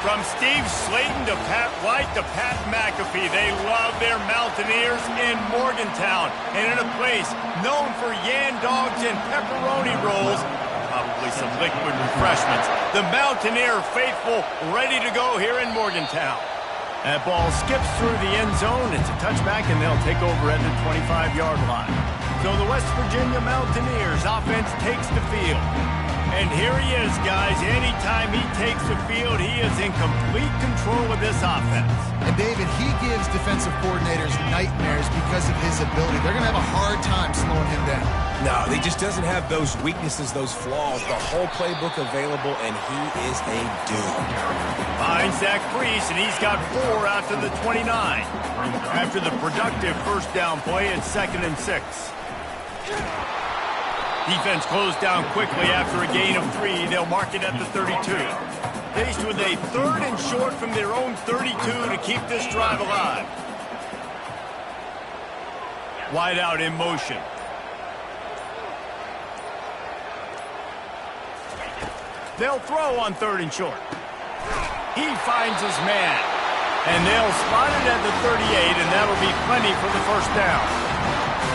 From Steve Slayton to Pat White to Pat McAfee, they love their Mountaineers in Morgantown. And in a place known for Yan dogs and pepperoni rolls, probably some liquid refreshments, the Mountaineer faithful ready to go here in Morgantown. That ball skips through the end zone. It's a touchback, and they'll take over at the 25-yard line. So the West Virginia Mountaineers offense takes the field. And here he is, guys. Anytime he takes the field, he is in complete control of this offense. And, David, he gives defensive coordinators nightmares because of his ability. They're going to have a hard time slowing him down. No, he just doesn't have those weaknesses, those flaws, the whole playbook available, and he is a dude. Finds Zach Priest, and he's got 4 out to the 29. After the productive first down play, it's 2nd and 6. Defense closed down quickly after a gain of 3. They'll mark it at the 32. Faced with a 3rd and short from their own 32 to keep this drive alive. Wide out in motion. They'll throw on 3rd and short. He finds his man. And they'll spot it at the 38, and that'll be plenty for the first down.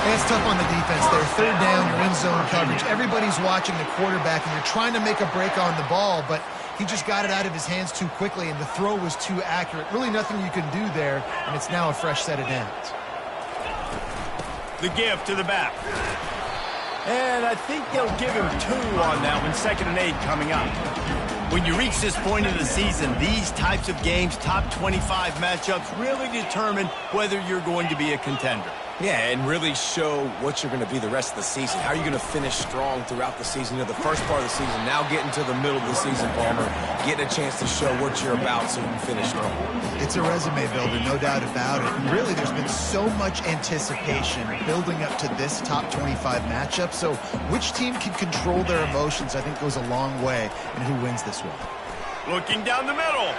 And it's tough on the defense there. 3rd down, you're in zone coverage. Everybody's watching the quarterback, and you're trying to make a break on the ball, but he just got it out of his hands too quickly, and the throw was too accurate. Really nothing you can do there, and it's now a fresh set of downs. The give to the back. And I think they'll give him 2 on that one. 2nd and 8 coming up. When you reach this point in the season, these types of games, top 25 matchups, really determine whether you're going to be a contender. Yeah, and really show what you're going to be the rest of the season. How are you going to finish strong throughout the season? You know, the first part of the season, now getting to the middle of the season, Palmer, getting a chance to show what you're about so you can finish strong. It's a resume builder, no doubt about it. And really, there's been so much anticipation building up to this top 25 matchup. So which team can control their emotions, I think, goes a long way in who wins this one. Looking down the middle.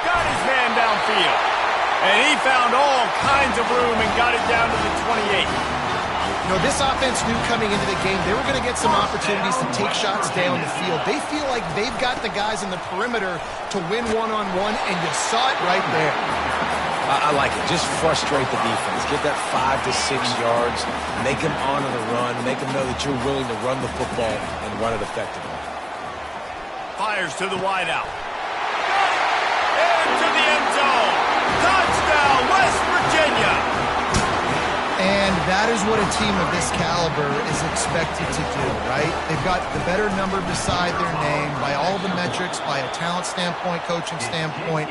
Got his man downfield. And he found all kinds of room and got it down to the 28. You know, this offense knew coming into the game they were going to get some opportunities to take shots down the field. They feel like they've got the guys in the perimeter to win one-on-one, and you saw it right there. I like it. Just frustrate the defense. Get that 5 to 6 yards. Make them honor the run. Make them know that you're willing to run the football and run it effectively. Fires to the wideout. Into the end zone. Touchdown, West Virginia. And that is what a team of this caliber is expected to do, right? They've got the better number beside their name by all the metrics, by a talent standpoint, coaching standpoint.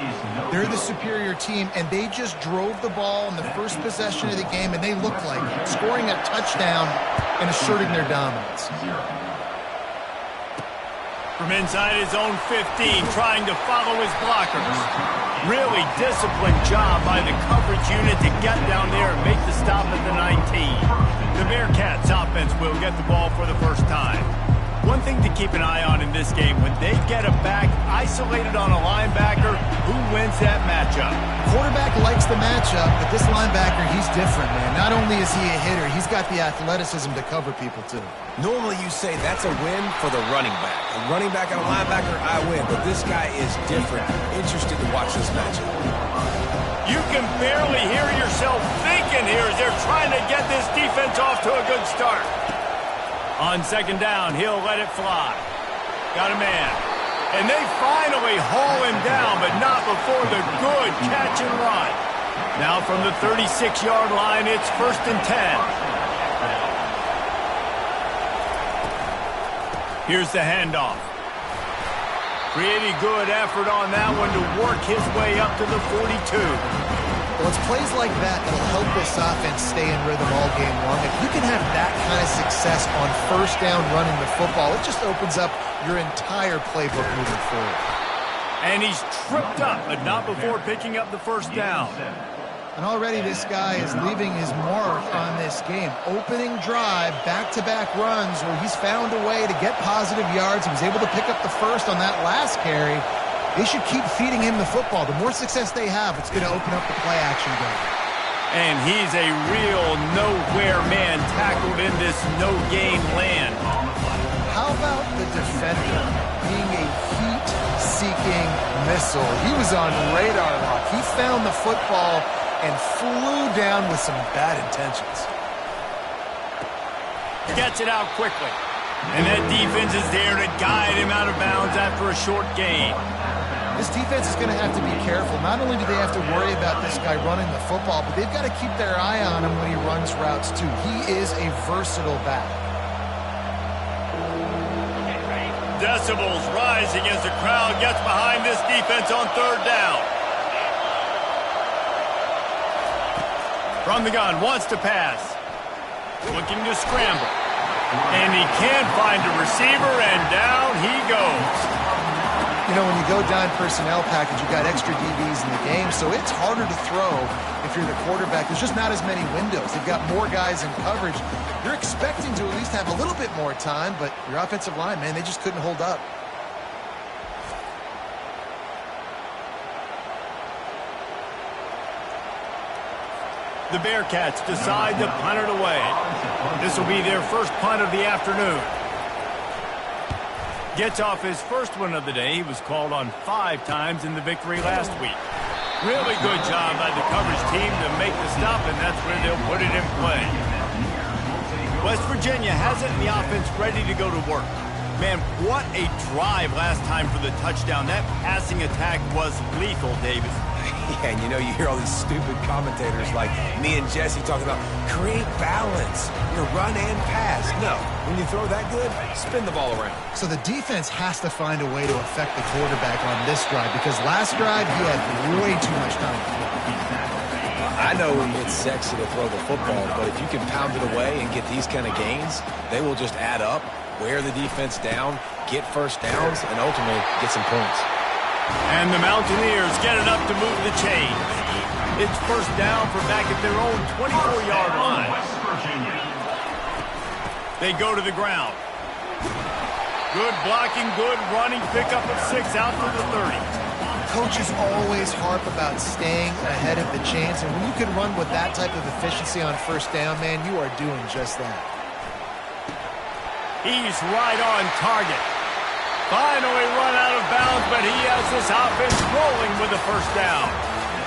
They're the superior team, and they just drove the ball in the first possession of the game, and they looked like it, scoring a touchdown and asserting their dominance. From inside his own 15, trying to follow his blockers. Really disciplined job by the coverage unit to get down there and make the stop at the 19. The Bearcats offense will get the ball for the first time. One thing to keep an eye on in this game, when they get a back isolated on a linebacker, who wins that matchup? Quarterback likes the matchup, but this linebacker, he's different, man. Not only is he a hitter, he's got the athleticism to cover people, too. Normally you say that's a win for the running back. A running back and a linebacker, I win. But this guy is different. Interested to watch this matchup. You can barely hear yourself thinking here as they're trying to get this defense off to a good start. On 2nd down, he'll let it fly. Got a man. And they finally haul him down, but not before the good catch and run. Now from the 36-yard line, it's 1st and 10. Here's the handoff. Pretty good effort on that one to work his way up to the 42. Well, it's plays like that that'll help this offense stay in rhythm all game long. If you can have that kind of success on 1st down running the football, it just opens up your entire playbook moving forward. And he's tripped up, but not before picking up the 1st down. And already this guy is leaving his mark on this game. Opening drive, back-to-back runs where he's found a way to get positive yards. He was able to pick up the 1st on that last carry. They should keep feeding him the football. The more success they have, it's going to open up the play-action game. And he's a real nowhere man tackled in this no-gain land. How about the defender being a heat heat-seeking missile. He was on radar lock. He found the football and flew down with some bad intentions. Gets it out quickly. And that defense is there to guide him out of bounds after a short gain. This defense is going to have to be careful. Not only do they have to worry about this guy running the football, but they've got to keep their eye on him when he runs routes too. He is a versatile back. Decibels rising as the crowd gets behind this defense on third down. From the gun, wants to pass. Looking to scramble. And he can't find a receiver, and down he goes. You know, when you go dime personnel package, you've got extra DBs in the game, so it's harder to throw if you're the quarterback. There's just not as many windows. They've got more guys in coverage. You're expecting to at least have a little bit more time, but your offensive line, man, they just couldn't hold up. The Bearcats decide to punt it away. This will be their first punt of the afternoon. Gets off his first one of the day. He was called on 5 times in the victory last week. Really good job by the coverage team to make the stop, and that's where they'll put it in play. West Virginia has it in the offense ready to go to work. Man, what a drive last time for the touchdown. That passing attack was lethal, Davis. Yeah, and you know, you hear all these stupid commentators like me and Jesse talking about create balance, run and pass. No, when you throw that good, spin the ball around. So the defense has to find a way to affect the quarterback on this drive, because last drive he had way too much time to throw. I know it's sexy to throw the football, but if you can pound it away and get these kind of gains, they will just add up, wear the defense down, get first downs, and ultimately get some points. And the Mountaineers get it up to move the chains. It's first down for back at their own 24-yard line. They go to the ground. Good blocking, good running, pickup of 6 out to the 30. Coaches always harp about staying ahead of the chains, and when you can run with that type of efficiency on first down, man, you are doing just that. He's right on target. Finally run out of bounds, but he has this offense rolling with a first down.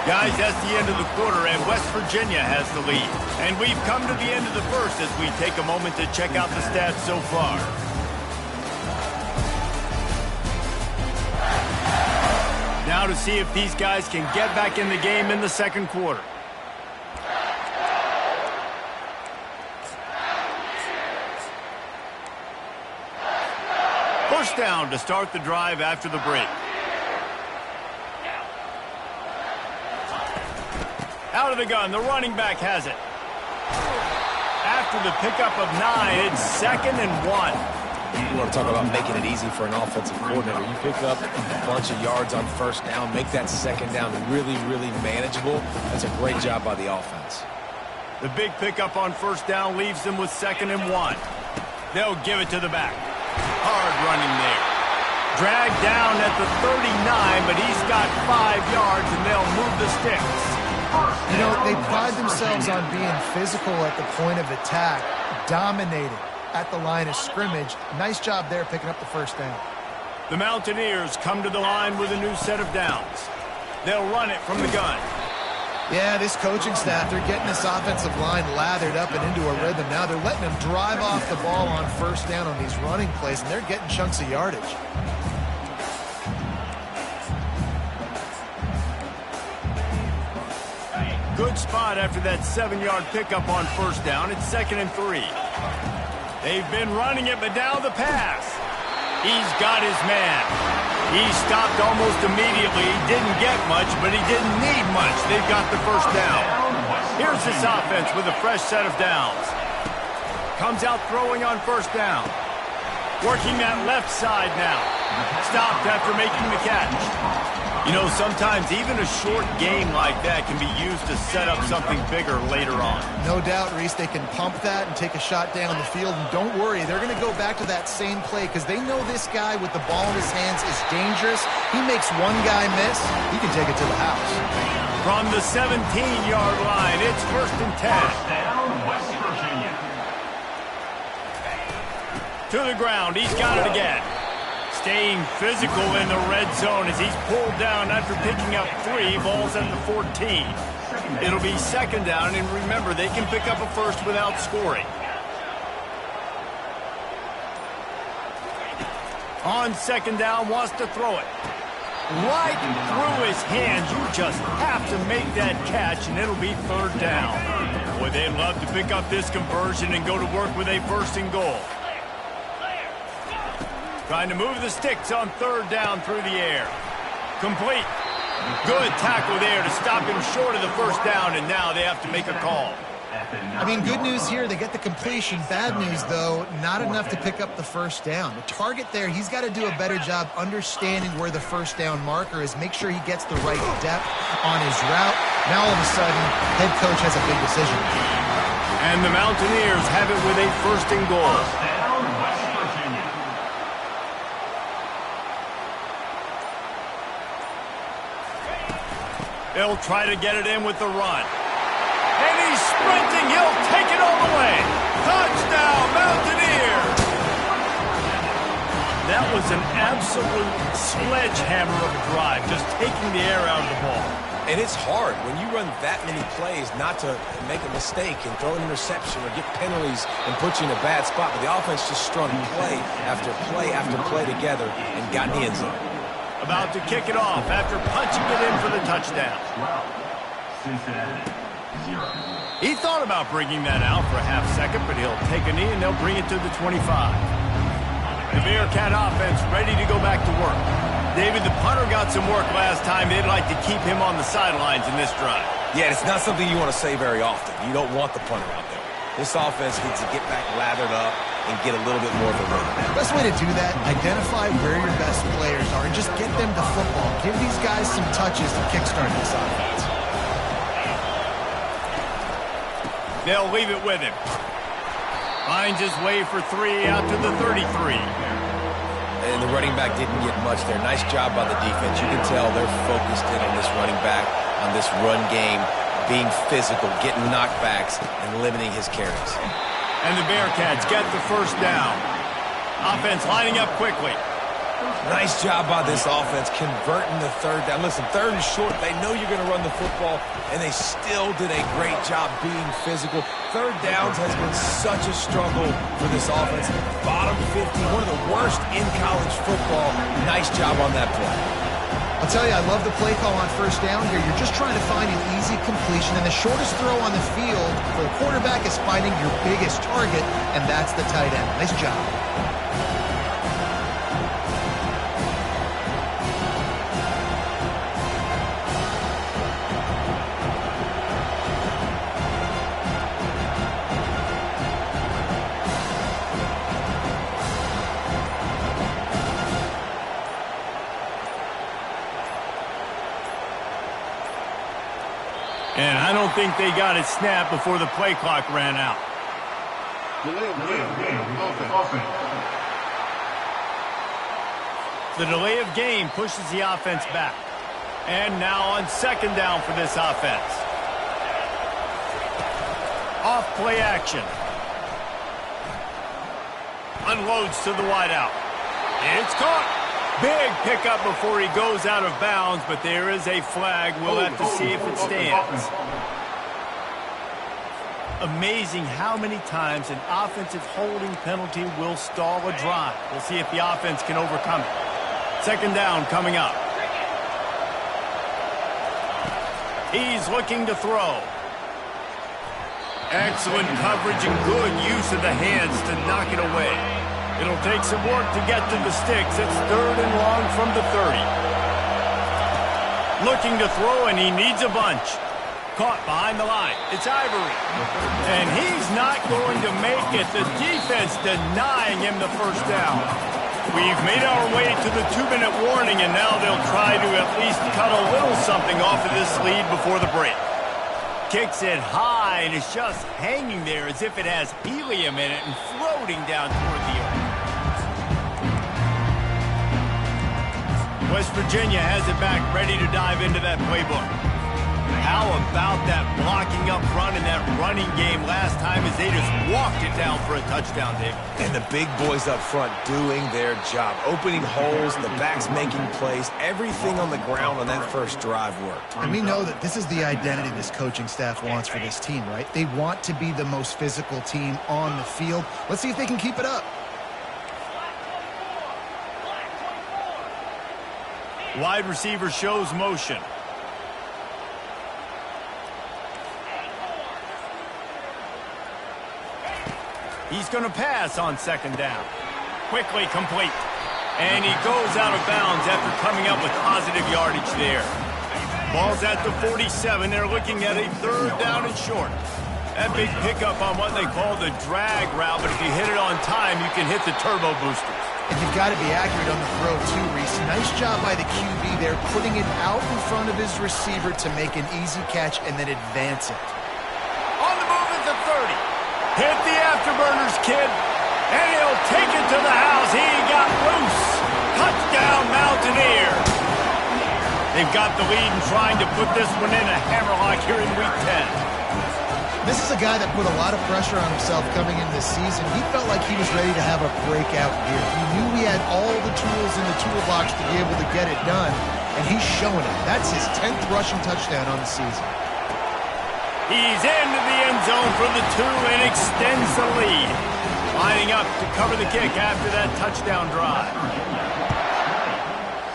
Guys, that's the end of the quarter, and West Virginia has the lead. And we've come to the end of the first as we take a moment to check out the stats so far. Now to see if these guys can get back in the game in the second quarter. First down to start the drive after the break. Out of the gun, the running back has it. After the pickup of 9, it's 2nd and 1. You want to talk about making it easy for an offensive coordinator. You pick up a bunch of yards on first down, make that second down really, really manageable. That's a great job by the offense. The big pickup on first down leaves them with 2nd and 1. They'll give it to the back. Hard running there. Dragged down at the 39, but he's got 5 yards, and they'll move the sticks. You know, they pride themselves on being physical at the point of attack, dominating at the line of scrimmage. Nice job there picking up the first down. The Mountaineers come to the line with a new set of downs. They'll run it from the gun. Yeah, this coaching staff, they're getting this offensive line lathered up and into a rhythm now. They're letting them drive off the ball on first down on these running plays, and they're getting chunks of yardage. Good spot after that 7-yard pickup on first down. It's 2nd and 3. They've been running it, but now the pass. He's got his man. He stopped almost immediately. He didn't get much, but he didn't need much. They've got the first down. Here's this offense with a fresh set of downs. Comes out throwing on first down. Working that left side now. Stopped after making the catch. You know, sometimes even a short game like that can be used to set up something bigger later on. No doubt, Reese, they can pump that and take a shot down the field. And don't worry, they're going to go back to that same play because they know this guy with the ball in his hands is dangerous. He makes one guy miss, he can take it to the house. From the 17-yard line, it's 1st and 10. West Virginia. To the ground, he's got it again. staying physical in the red zone as he's pulled down after picking up 3 balls at the 14. It'll be second down, and remember, they can pick up a first without scoring. On second down, wants to throw it. Right through his hands. You just have to make that catch, and it'll be third down. Boy, they'd love to pick up this conversion and go to work with a first and goal. Trying to move the sticks on third down through the air. Complete. Good tackle there to stop him short of the first down, and now they have to make a call. I mean, good news here, they get the completion. Bad news, though, not enough to pick up the first down. The target there, he's got to do a better job understanding where the first down marker is, make sure he gets the right depth on his route. Now, all of a sudden, head coach has a big decision. And the Mountaineers have it with a first and goal. They'll try to get it in with the run. And he's sprinting. He'll take it all the way. Touchdown, Mountaineers! That was an absolute sledgehammer of a drive, just taking the air out of the ball. And it's hard when you run that many plays not to make a mistake and throw an interception or get penalties and put you in a bad spot. But the offense just strung play after play after play together and got in the end zone. About to kick it off after punching it in for the touchdown. Cincinnati, 0. He thought about bringing that out for a half second, but he'll take a knee and they'll bring it to the 25. The Bearcat offense ready to go back to work. David, the punter got some work last time. They'd like to keep him on the sidelines in this drive. Yeah, it's not something you want to say very often. You don't want the punter out there. This offense needs to get back lathered up and get a little bit more of a rhythm. Best way to do that, identify where your best players are and just get them to football. Give these guys some touches to kickstart this offense. They'll leave it with him. Finds his way for 3 out to the 33. And the running back didn't get much there. Nice job by the defense. You can tell they're focused in on this running back, on this run game, being physical, getting knockbacks, and limiting his carries. And the Bearcats get the first down. Offense lining up quickly. Nice job by this offense converting the third down. Listen, third and short, they know you're going to run the football, and they still did a great job being physical. Third downs has been such a struggle for this offense. Bottom 50, one of the worst in college football. Nice job on that play. I'll tell you, I love the play call on first down here. You're just trying to find an easy completion, and the shortest throw on the field for a quarterback is finding your biggest target, and that's the tight end. Nice job. And I don't think they got it snapped before the play clock ran out. The delay of game pushes the offense back. And now on second down for this offense. Off play action. Unloads to the wideout. It's caught. Big pickup before he goes out of bounds, but there is a flag. We'll have to see if it stands. Amazing how many times an offensive holding penalty will stall a drive. We'll see if the offense can overcome it. Second down coming up. He's looking to throw. Excellent coverage and good use of the hands to knock it away. It'll take some work to get to the sticks. It's third and long from the 30. Looking to throw, and he needs a bunch. Caught behind the line. It's Ivory. And he's not going to make it. The defense denying him the first down. We've made our way to the 2-minute warning, and now they'll try to at least cut a little something off of this lead before the break. Kicks it high, and it's just hanging there as if it has helium in it and floating down toward the earth. West Virginia has it back, ready to dive into that playbook. How about that blocking up front and that running game last time as they just walked it down for a touchdown, Dave? And the big boys up front doing their job. Opening holes, the backs making plays. Everything on the ground on that first drive worked. And we know that this is the identity this coaching staff wants for this team, right? They want to be the most physical team on the field. Let's see if they can keep it up. Wide receiver shows motion. He's going to pass on second down. Quickly complete. And he goes out of bounds after coming up with positive yardage there. Ball's at the 47. They're looking at a third down and short. That big pickup on what they call the drag route, but if you hit it on time, you can hit the turbo boosters. And you've got to be accurate on the throw too, Reese. Nice job by the QB there, putting it out in front of his receiver to make an easy catch and then advance it. On the move at the 30. Hit the afterburners, kid. And he'll take it to the house. He got loose. Touchdown, Mountaineer. They've got the lead and trying to put this one in a hammerlock here in Week 10. This is a guy that put a lot of pressure on himself coming into this season. He felt like he was ready to have a breakout year. He knew he had all the tools in the toolbox to be able to get it done, and he's showing it. That's his 10th rushing touchdown on the season. He's into the end zone for the 2 and extends the lead. Lining up to cover the kick after that touchdown drive.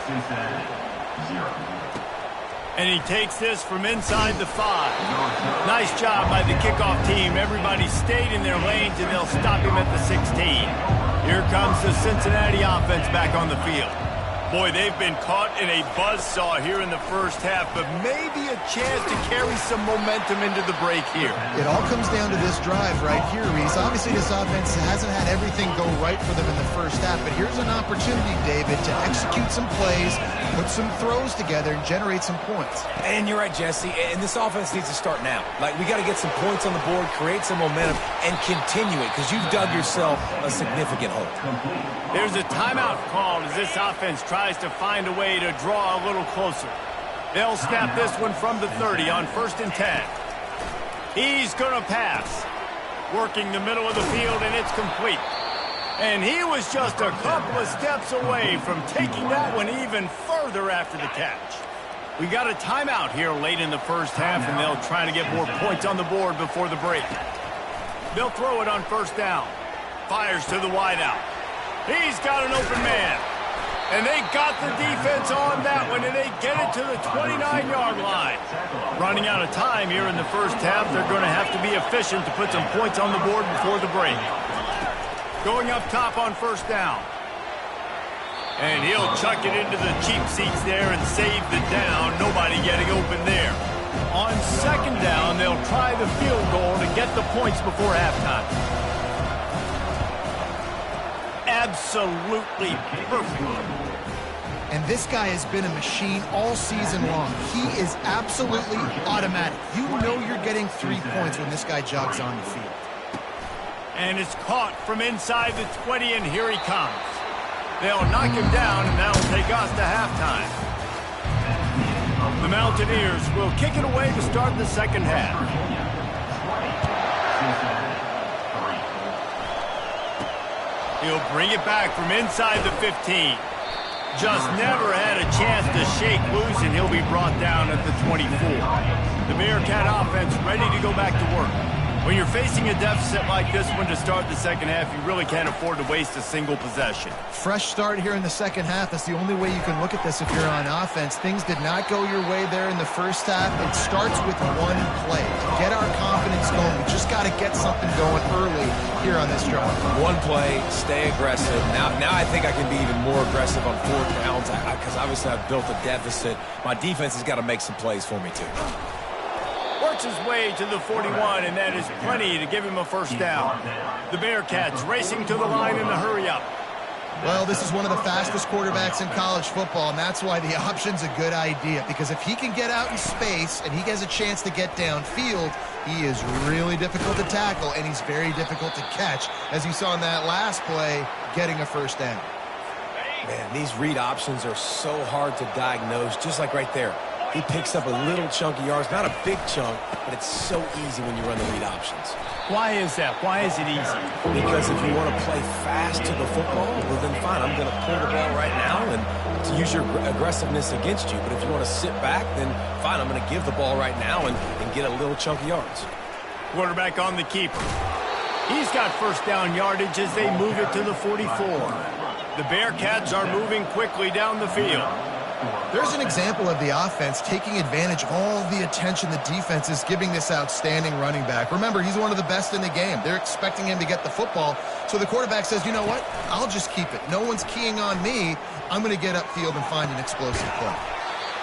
Cincinnati, 0. And he takes this from inside the 5. Nice job by the kickoff team. Everybody stayed in their lanes, and they'll stop him at the 16. Here comes the Cincinnati offense back on the field. Boy, they've been caught in a buzzsaw here in the first half, but maybe a chance to carry some momentum into the break here. It all comes down to this drive right here, Reese. Obviously, this offense hasn't had everything go right for them in the first half, but here's an opportunity, David, to execute some plays, put some throws together, and generate some points. And you're right, Jesse, and this offense needs to start now. Like, we got to get some points on the board, create some momentum, and continue it, because you've dug yourself a significant hole. There's a timeout called as this offense tries to find a way to draw a little closer. They'll snap this one from the 30 on 1st and 10. He's going to pass. Working the middle of the field, and it's complete. And he was just a couple of steps away from taking that one even further after the catch. We got a timeout here late in the first half, and they'll try to get more points on the board before the break. They'll throw it on 1st down. Fires to the wideout. He's got an open man. And they got the defense on that one, and they get it to the 29-yard line. Running out of time here in the first half, they're going to have to be efficient to put some points on the board before the break. Going up top on 1st down. And he'll chuck it into the cheap seats there and save the down. Nobody getting open there. On 2nd down, they'll try the field goal to get the points before halftime. Absolutely perfect. And this guy has been a machine all season long. He is absolutely automatic. You know you're getting 3 points when this guy jogs on the field. And it's caught from inside the 20, and here he comes. They'll knock him down, and that'll take us to halftime. The Mountaineers will kick it away to start the second half. He'll bring it back from inside the 15. Just never had a chance to shake loose, and he'll be brought down at the 24. The Bearcat offense ready to go back to work. When you're facing a deficit like this one to start the second half, you really can't afford to waste a single possession. Fresh start here in the second half. That's the only way you can look at this if you're on offense. Things did not go your way there in the first half. It starts with one play. To get our confidence going, we just got to get something going early here on this drive. One play, stay aggressive. Now I think I can be even more aggressive on 4th downs because obviously I've built a deficit. My defense has got to make some plays for me too. Works his way to the 41, and that is plenty to give him a 1st down. The Bearcats racing to the line in the hurry-up. Well, this is one of the fastest quarterbacks in college football, and that's why the option's a good idea. Because if he can get out in space and he has a chance to get downfield, he is really difficult to tackle, and he's very difficult to catch. As you saw in that last play, getting a 1st down. Man, these read options are so hard to diagnose, just like right there. He picks up a little chunk of yards, not a big chunk, but it's so easy when you run the read options. Why is that? Why is it easy? Because if you want to play fast to the football, well then fine, I'm going to pull the ball right now and to use your aggressiveness against you. But if you want to sit back, then fine, I'm going to give the ball right now and get a little chunk of yards. Quarterback on the keeper. He's got first down yardage as they move it to the 44. The Bearcats are moving quickly down the field. There's an example of the offense taking advantage of all the attention the defense is giving this outstanding running back. Remember, he's one of the best in the game. They're expecting him to get the football. So the quarterback says, you know what? I'll just keep it. No one's keying on me. I'm going to get upfield and find an explosive play.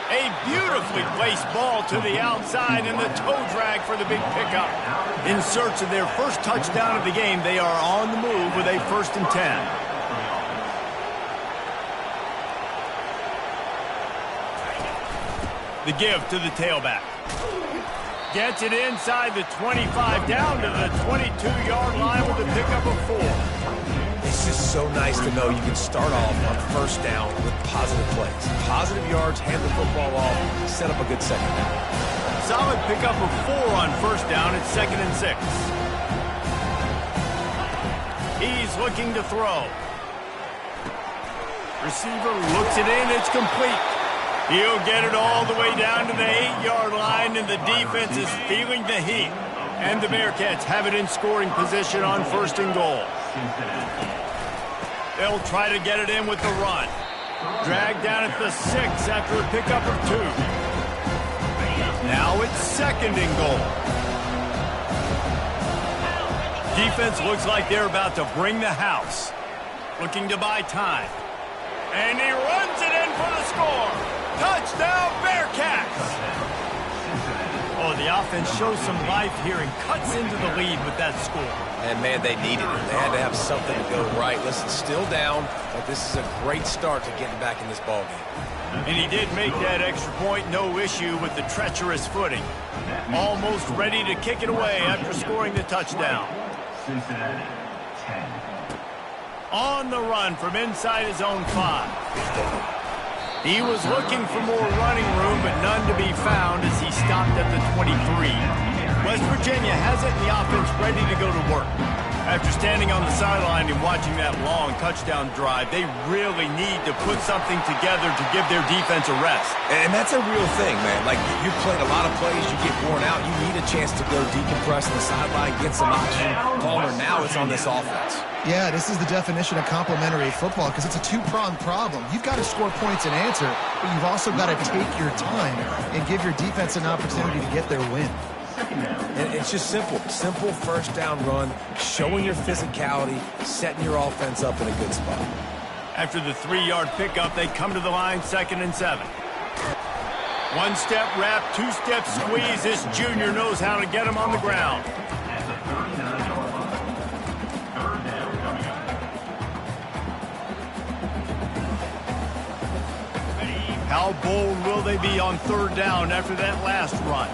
A beautifully placed ball to the outside and the toe drag for the big pickup. In search of their first touchdown of the game, they are on the move with a 1st and 10. The give to the tailback. Gets it inside the 25, down to the 22-yard line with a pickup of 4. It's just so nice to know you can start off on first down with positive plays. Positive yards, hand the football off, set up a good second down. Solid pickup of 4 on first down. It's 2nd and 6. He's looking to throw. Receiver looks it in. It's complete. He'll get it all the way down to the 8-yard line, and the defense is feeling the heat. And the Bearcats have it in scoring position on 1st and goal. They'll try to get it in with the run. Dragged down at the 6 after a pickup of 2. Now it's 2nd and goal. Defense looks like they're about to bring the house. Looking to buy time. And he runs it in for the score. Touchdown, Bearcats! Oh, the offense shows some life here and cuts into the lead with that score. And, man, they needed it. They had to have something to go right. Listen, still down, but this is a great start to getting back in this ballgame. And he did make that extra point, no issue with the treacherous footing. Almost ready to kick it away after scoring the touchdown. Cincinnati, 10. On the run from inside his own 5. He was looking for more running room, but none to be found as he stopped at the 23. West Virginia has it, and the offense ready to go to work. After standing on the sideline and watching that long touchdown drive, they really need to put something together to give their defense a rest. And that's a real thing, man. Like, you've played a lot of plays, you get worn out, you need a chance to go decompress on the sideline, get some oxygen. Palmer, now it's on this offense. Yeah, this is the definition of complementary football because it's a two-pronged problem. You've got to score points and answer, but you've also got to take your time and give your defense an opportunity to get their win. And it's just simple. Simple first down run, showing your physicality, setting your offense up in a good spot. After the 3-yard pickup, they come to the line, 2nd and 7. 1-step wrap, 2-step squeeze. This junior knows how to get him on the ground. How bold will they be on 3rd down after that last run?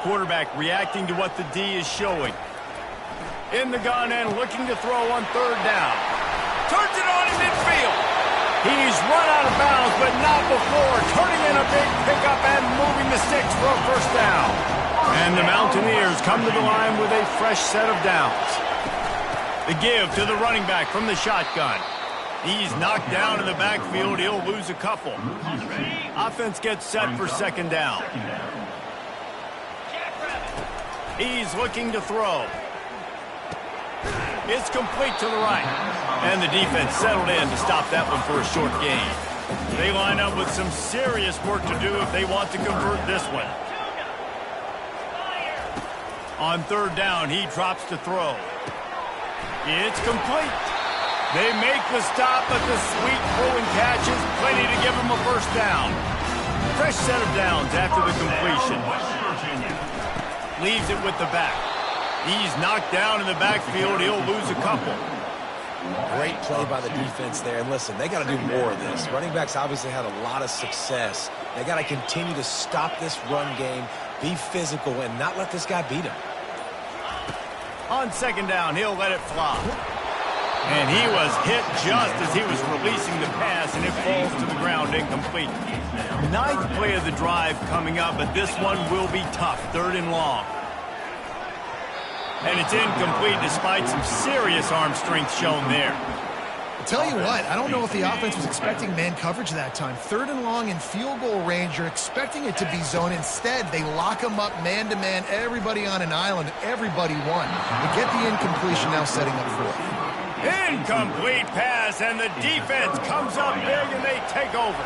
Quarterback reacting to what the D is showing. In the gun and looking to throw on 3rd down. Turns it on in midfield. He's run out of bounds, but not before turning in a big pickup and moving the sticks for a 1st down. And the Mountaineers come to the line with a fresh set of downs. The give to the running back from the shotgun. He's knocked down in the backfield. He'll lose a couple. Offense gets set for 2nd down. He's looking to throw. It's complete to the right. And the defense settled in to stop that one for a short gain. They line up with some serious work to do if they want to convert this one. On 3rd down, he drops to throw. It's complete. They make the stop, but the sweet throw and catch is plenty to give them a 1st down. Fresh set of downs after the completion. Leaves it with the back. He's knocked down in the backfield. He'll lose a couple. Great play by the defense there. And listen, they got to do more of this. Running backs obviously had a lot of success. They got to continue to stop this run game, be physical, and not let this guy beat him. On 2nd down, he'll let it fly. And he was hit just as he was releasing the pass, and it falls to the ground incomplete. Ninth play of the drive coming up, but this one will be tough. 3rd and long. And it's incomplete despite some serious arm strength shown there. Tell you what, I don't know if the offense was expecting man coverage that time. 3rd and long in field goal range, you're expecting it to be zone. Instead, they lock them up man-to-man, everybody on an island, everybody won. They get the incompletion now setting up 4th. Incomplete pass, and the defense comes up big, and they take over.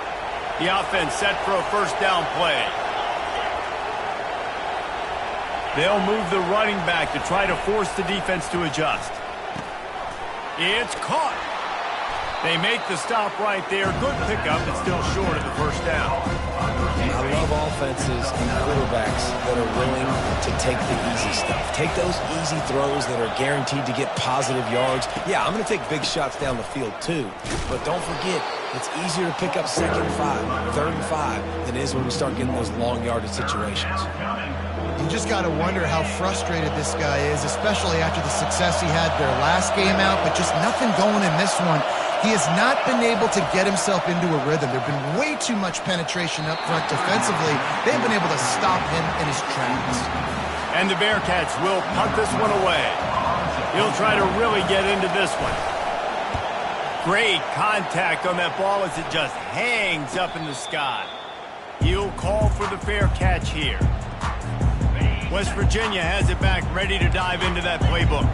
The offense set for a 1st down play. They'll move the running back to try to force the defense to adjust. It's caught. They make the stop right there. Good pickup, but still short of the 1st down. I love offenses and quarterbacks that are willing to take the easy stuff. Take those easy throws that are guaranteed to get positive yards. Yeah, I'm going to take big shots down the field too. But don't forget, it's easier to pick up 2nd and 5, 3rd and 5 than it is when we start getting those long yardage situations. You just got to wonder how frustrated this guy is, especially after the success he had their last game out, but just nothing going in this one. He has not been able to get himself into a rhythm. There's been way too much penetration up front defensively. They've been able to stop him in his tracks. And the Bearcats will punt this one away. He'll try to really get into this one. Great contact on that ball as it just hangs up in the sky. He'll call for the fair catch here. West Virginia has it back, ready to dive into that playbook.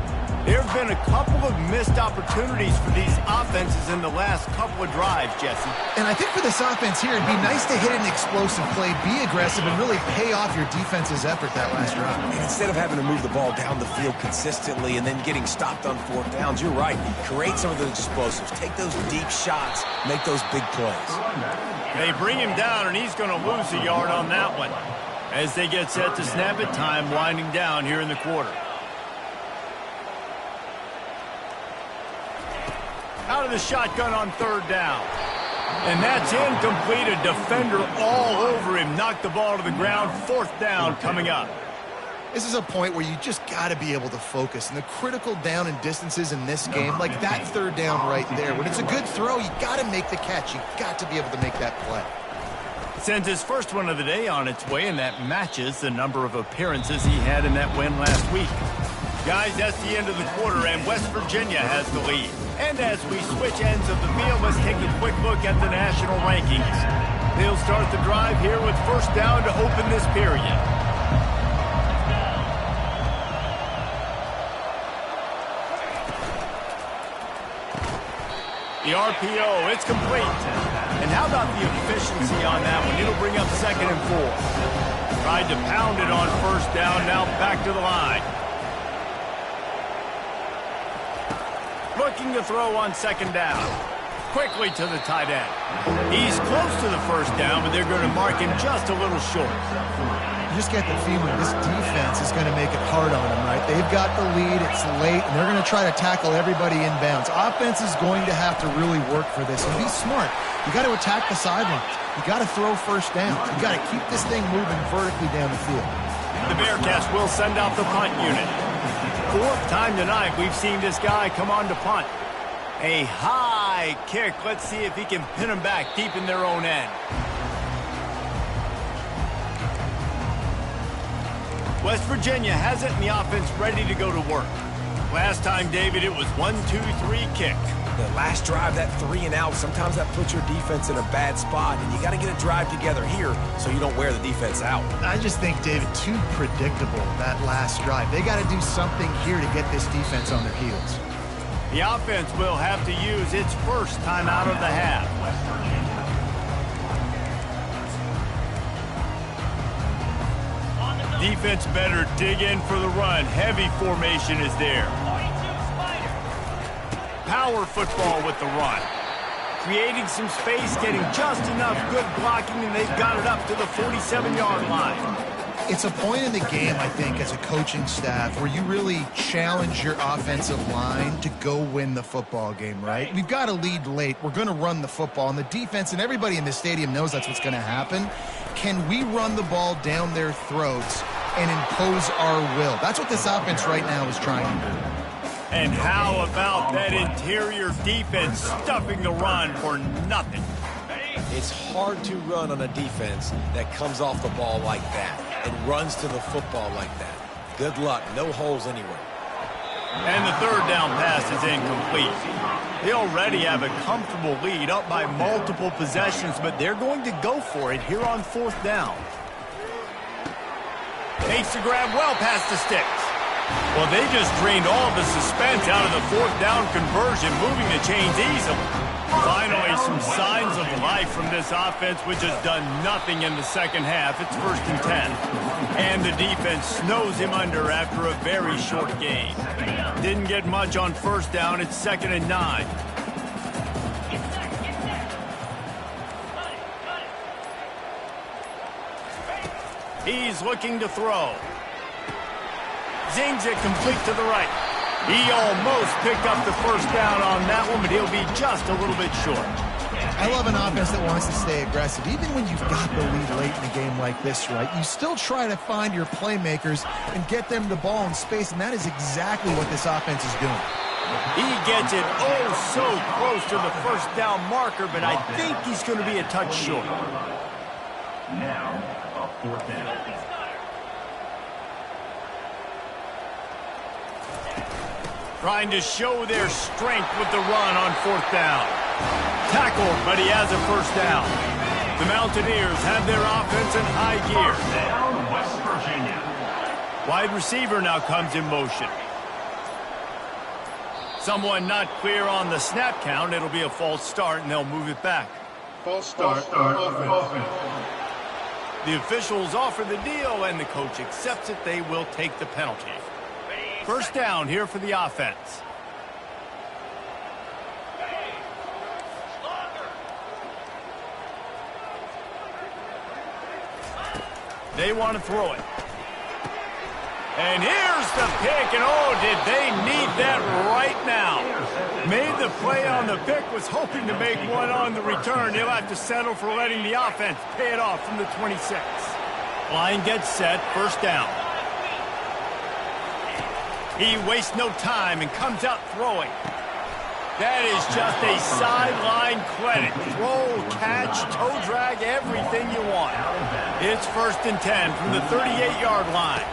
There have been a couple of missed opportunities for these offenses in the last couple of drives, Jesse. And I think for this offense here, it'd be nice to hit an explosive play, be aggressive, and really pay off your defense's effort that last drive. And instead of having to move the ball down the field consistently and then getting stopped on 4th downs, you're right. Create some of those explosives. Take those deep shots. Make those big plays. They bring him down, and he's going to lose a yard on that one. As they get set to snap it, time winding down here in the quarter. Out of the shotgun on 3rd down. And that's incomplete. A defender all over him. Knocked the ball to the ground. 4th down coming up. This is a point where you just got to be able to focus. And the critical down and distances in this game, like that 3rd down right there, when it's a good throw, you got to make the catch. You got to be able to make that play. Sends his first one of the day on its way, and that matches the number of appearances he had in that win last week. Guys, that's the end of the quarter, and West Virginia has the lead. And as we switch ends of the field, let's take a quick look at the national rankings. They'll start the drive here with 1st down to open this period. The RPO, it's complete. And how about the efficiency on that one? It'll bring up 2nd and 4. Tried to pound it on 1st down, now back to the line. Looking to throw on 2nd down. Quickly to the tight end. He's close to the 1st down, but they're going to mark him just a little short. You just get the feeling this defense is going to make it hard on them, right? They've got the lead, it's late, and they're going to try to tackle everybody inbounds. Offense is going to have to really work for this and be smart. You got to attack the sidelines. You got to throw 1st downs. You got to keep this thing moving vertically down the field. The Bearcats will send out the punt unit. 4th time tonight we've seen this guy come on to punt. A high kick. Let's see if he can pin them back deep in their own end. West Virginia has it, and the offense ready to go to work. Last time, David, it was 1-2-3 kick. The last drive, that 3 and out, sometimes that puts your defense in a bad spot, and you got to get a drive together here so you don't wear the defense out. I just think, David, too predictable, that last drive. They got to do something here to get this defense on their heels. The offense will have to use its first time out of the half. Defense better dig in for the run. Heavy formation is there. Power football with the run. Creating some space, getting just enough good blocking, and they've got it up to the 47-yard line. It's a point in the game, I think, as a coaching staff where you really challenge your offensive line to go win the football game, right? We've got to lead late. We're going to run the football, and the defense and everybody in the stadium knows that's what's going to happen. Can we run the ball down their throats and impose our will? That's what this offense right now is trying to do. And how about that interior defense stuffing the run for nothing? It's hard to run on a defense that comes off the ball like that and runs to the football like that. Good luck. No holes anywhere. And the third down pass is incomplete. They already have a comfortable lead up by multiple possessions, but they're going to go for it here on fourth down. Makes the grab well past the sticks. Well, they just drained all of the suspense out of the fourth down conversion, moving the chains easily. Finally, some signs of life from this offense, which has done nothing in the second half. It's 1st and 10. And the defense snows him under after a very short game. Didn't get much on first down. It's 2nd and 9. He's looking to throw. Zings it complete to the right. He almost picked up the first down on that one, but he'll be just a little bit short. I love an offense that wants to stay aggressive. Even when you've got the lead late in a game like this, right, you still try to find your playmakers and get them the ball in space, and that is exactly what this offense is doing. He gets it oh so close to the first down marker, but I think he's going to be a touch short. Now, a 4th down. Trying to show their strength with the run on 4th down. Tackled, but he has a first down. The Mountaineers have their offense in high gear. Down, West Virginia. Wide receiver now comes in motion. Someone not clear on the snap count. It'll be a false start, and they'll move it back. False start. Offense. The officials offer the deal, and the coach accepts it. They will take the penalty. First down here for the offense. They want to throw it. And here's the pick, and oh, did they need that right now. Made the play on the pick, was hoping to make one on the return. He'll have to settle for letting the offense pay it off from the 26. Line gets set, first down. He wastes no time and comes out throwing. That is just a sideline credit. Throw, catch, toe drag, everything you want. It's 1st and 10 from the 38-yard line.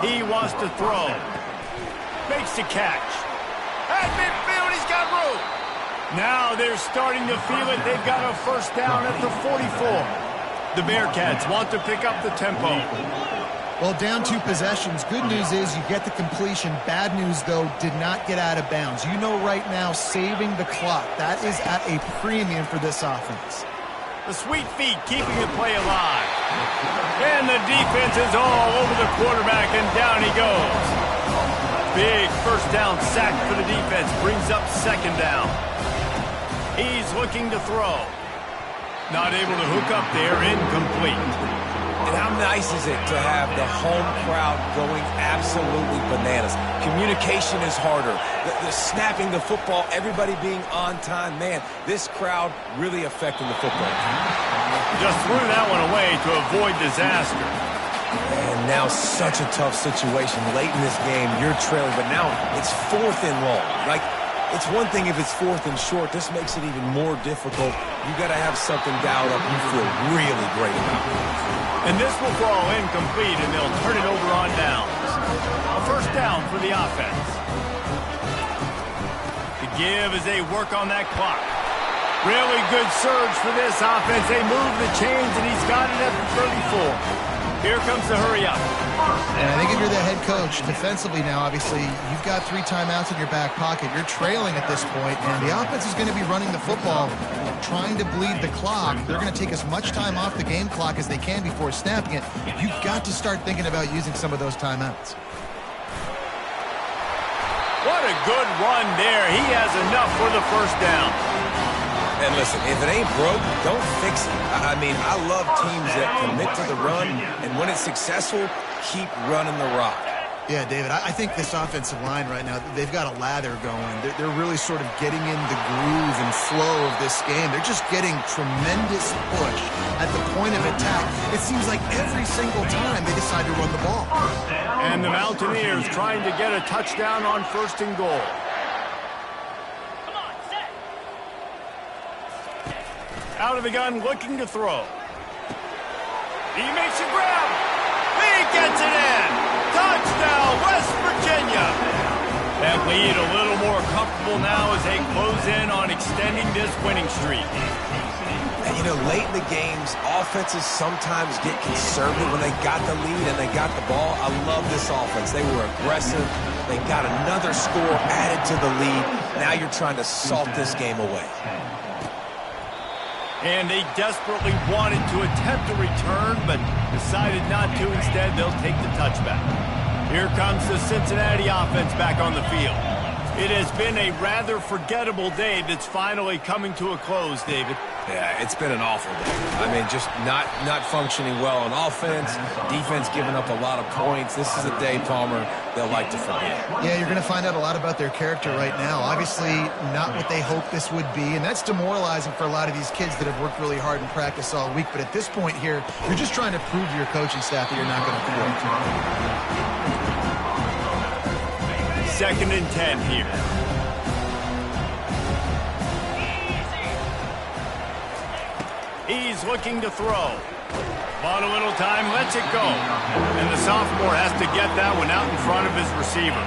He wants to throw. Makes the catch. At midfield, he's got room. Now they're starting to feel it. They've got a first down at the 44. The Bearcats want to pick up the tempo. Well, down 2 possessions. Good news is you get the completion. Bad news, though, did not get out of bounds. You know right now, saving the clock. That is at a premium for this offense. The sweet feet keeping the play alive. And the defense is all over the quarterback, and down he goes. Big first down sack for the defense. Brings up 2nd down. He's looking to throw. Not able to hook up there. Incomplete. And how nice is it to have the home crowd going absolutely bananas? Communication is harder. The snapping the football, everybody being on time. Man, this crowd really affecting the football. Just threw that one away to avoid disaster. And now such a tough situation. Late in this game, you're trailing, but now it's 4th and long. Like, it's one thing if it's 4th and short. This makes it even more difficult. You got to have something dialed up you feel really great about. And this will fall incomplete, and they'll turn it over on downs. A first down for the offense. The give as they work on that clock. Really good surge for this offense. They move the chains, and he's got it at the 34. Here comes the hurry up. And I think if you're the head coach, defensively now, obviously, you've got 3 timeouts in your back pocket. You're trailing at this point, and the offense is going to be running the football, trying to bleed the clock. They're going to take as much time off the game clock as they can before snapping it. You've got to start thinking about using some of those timeouts. What a good run there. He has enough for the first down. And listen, if it ain't broke, don't fix it. I mean, I love teams that commit to the run, and when it's successful, keep running the rock. Yeah, David, I think this offensive line right now, they've got a lather going. They're really sort of getting in the groove and flow of this game. They're just getting tremendous push at the point of attack. It seems like every single time they decide to run the ball. And the Mountaineers trying to get a touchdown on 1st and goal. Out of the gun, looking to throw. He makes a grab. He gets it in. Touchdown, West Virginia. That lead a little more comfortable now as they close in on extending this winning streak. And, you know, late in the games, offenses sometimes get conservative when they got the lead and they got the ball. I love this offense. They were aggressive. They got another score added to the lead. Now you're trying to salt this game away. And they desperately wanted to attempt a return, but decided not to. Instead, they'll take the touchback. Here comes the Cincinnati offense back on the field. It has been a rather forgettable day that's finally coming to a close, David. Yeah, it's been an awful day. I mean, just not functioning well on offense, defense giving up a lot of points. This is a day, Palmer, they'll like to forget. Yeah, you're going to find out a lot about their character right now. Obviously, not what they hoped this would be, and that's demoralizing for a lot of these kids that have worked really hard in practice all week. But at this point here, you're just trying to prove to your coaching staff that you're not going to quit. 2nd and 10 here. He's looking to throw. Bought a little time, lets it go. And the sophomore has to get that one out in front of his receiver.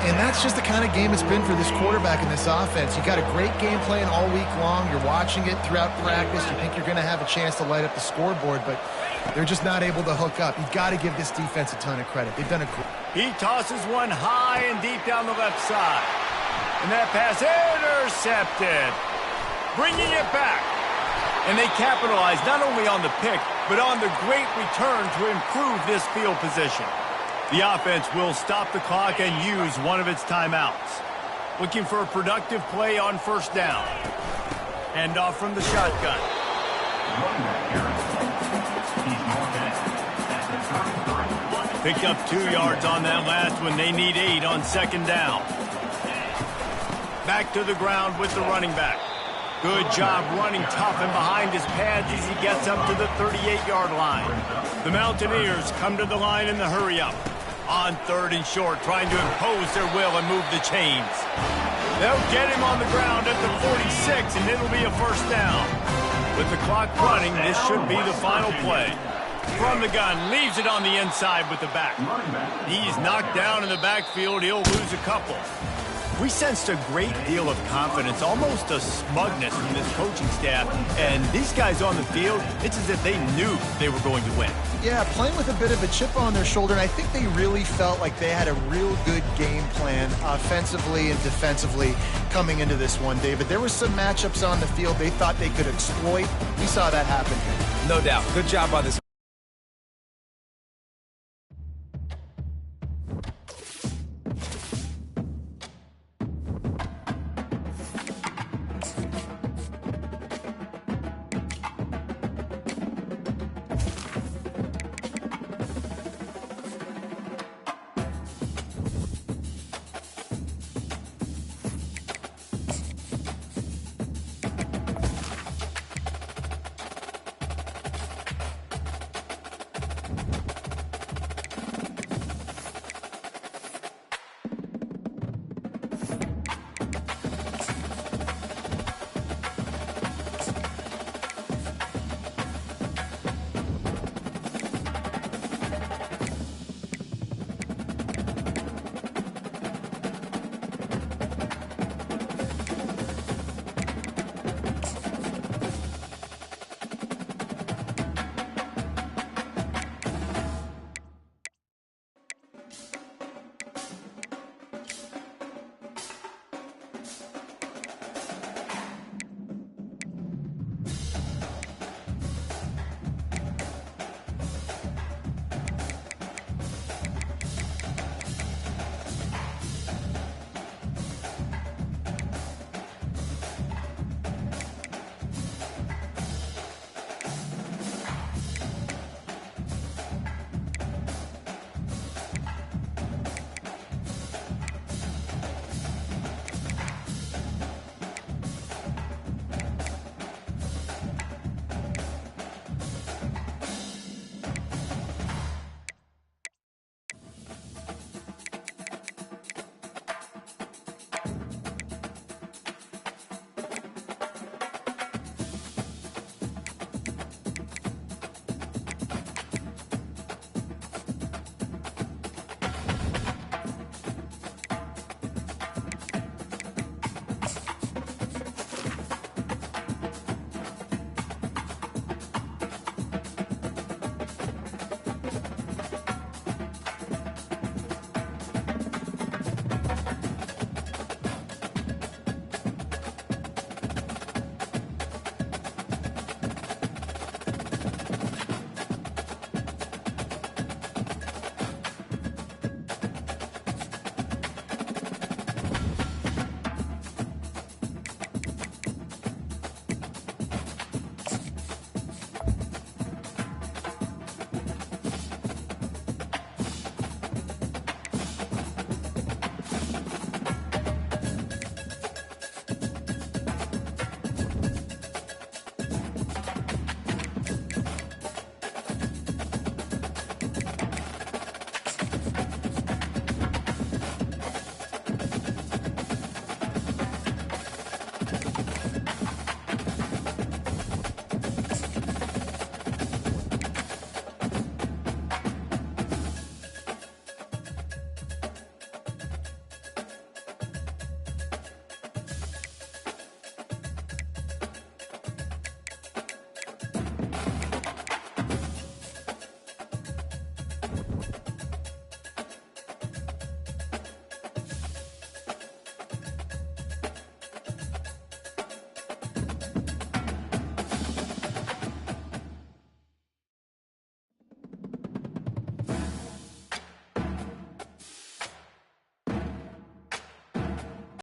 And that's just the kind of game it's been for this quarterback in this offense. You got a great game plan all week long. You're watching it throughout practice. You think you're going to have a chance to light up the scoreboard, but they're just not able to hook up. You've got to give this defense a ton of credit. They've done a great. He tosses one high and deep down the left side. And that pass intercepted. Bringing it back. And they capitalize not only on the pick, but on the great return to improve this field position. The offense will stop the clock and use one of its timeouts. Looking for a productive play on 1st down. Hand off from the shotgun. Picked up 2 yards on that last one. They need 8 on 2nd down. Back to the ground with the running back. Good job running tough and behind his pads as he gets up to the 38-yard line. The Mountaineers come to the line in the hurry-up. On 3rd and short, trying to impose their will and move the chains. They'll get him on the ground at the 46, and it'll be a 1st down. With the clock running, this should be the final play. From the gun, leaves it on the inside with the back. He's knocked down in the backfield. He'll lose a couple. We sensed a great deal of confidence, almost a smugness from this coaching staff. And these guys on the field, it's as if they knew they were going to win. Yeah, playing with a bit of a chip on their shoulder, and I think they really felt like they had a real good game plan offensively and defensively coming into this one, David. There were some matchups on the field they thought they could exploit. We saw that happen here. No doubt. Good job by this